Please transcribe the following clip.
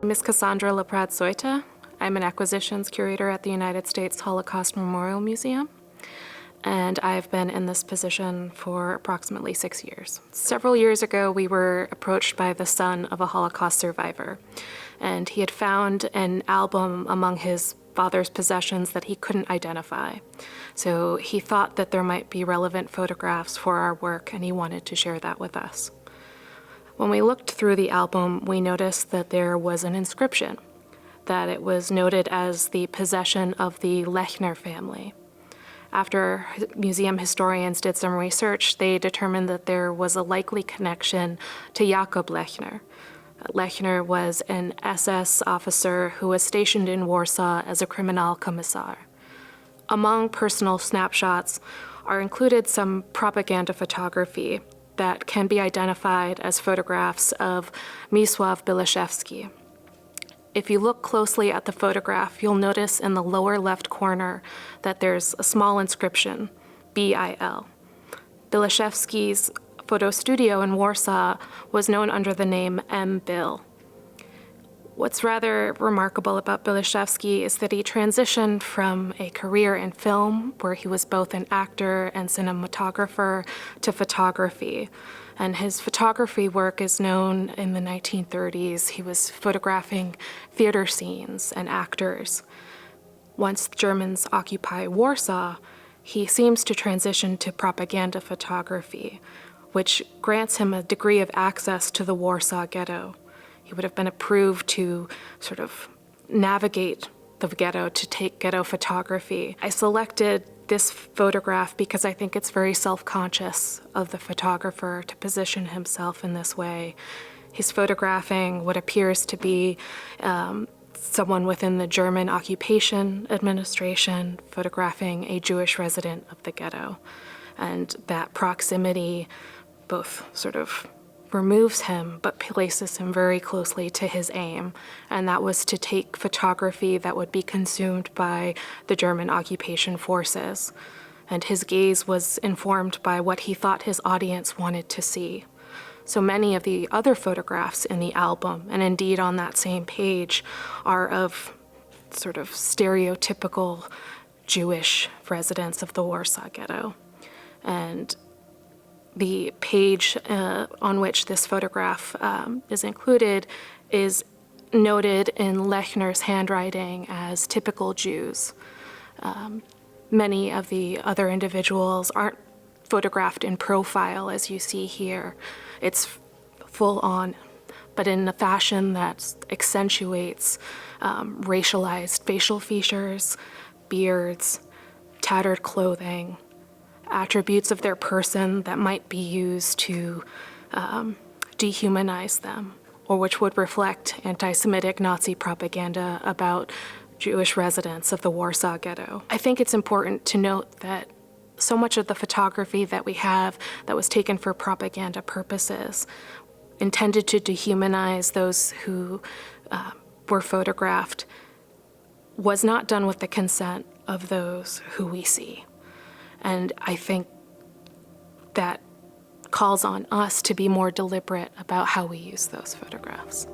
name is laprad-Zoueta. I'm an acquisitions curator at the United States Holocaust Memorial Museum, and I've been in this position for approximately 6 years. Several years ago, we were approached by the son of a Holocaust survivor, and he had found an album among his father's possessions that he couldn't identify. So he thought that there might be relevant photographs for our work, and he wanted to share that with us. When we looked through the album, we noticed that there was an inscription, that it was noted as the possession of the Lechner family. After museum historians did some research, they determined that there was a likely connection to Jakob Lechner. Lechner was an SS officer who was stationed in Warsaw as a Kriminalkommissar. Among personal snapshots are included some propaganda photography that can be identified as photographs of Mieczysław Bilashevsky. If you look closely at the photograph, you'll notice in the lower left corner that there's a small inscription, BIL. Bilashevsky's photo studio in Warsaw was known under the name M. Bill. What's rather remarkable about Bilashevsky is that he transitioned from a career in film, where he was both an actor and cinematographer, to photography. And his photography work is known in the 1930s. He was photographing theater scenes and actors. Once the Germans occupy Warsaw, he seems to transition to propaganda photography, which grants him a degree of access to the Warsaw Ghetto. He would have been approved to sort of navigate the ghetto, to take ghetto photography. I selected this photograph because I think it's very self-conscious of the photographer to position himself in this way. He's photographing what appears to be someone within the German occupation administration, photographing a Jewish resident of the ghetto. And that proximity both sort of removes him, but places him very closely to his aim, and that was to take photography that would be consumed by the German occupation forces. And his gaze was informed by what he thought his audience wanted to see. So many of the other photographs in the album, and indeed on that same page, are of sort of stereotypical Jewish residents of the Warsaw Ghetto. And the page on which this photograph is included is noted in Lechner's handwriting as typical Jews. Many of the other individuals aren't photographed in profile, as you see here. It's full on, but in a fashion that accentuates racialized facial features, beards, tattered clothing, attributes of their person that might be used to dehumanize them, or which would reflect anti-Semitic Nazi propaganda about Jewish residents of the Warsaw Ghetto. I think it's important to note that so much of the photography that we have that was taken for propaganda purposes, intended to dehumanize those who were photographed, was not done with the consent of those who we see. And I think that calls on us to be more deliberate about how we use those photographs.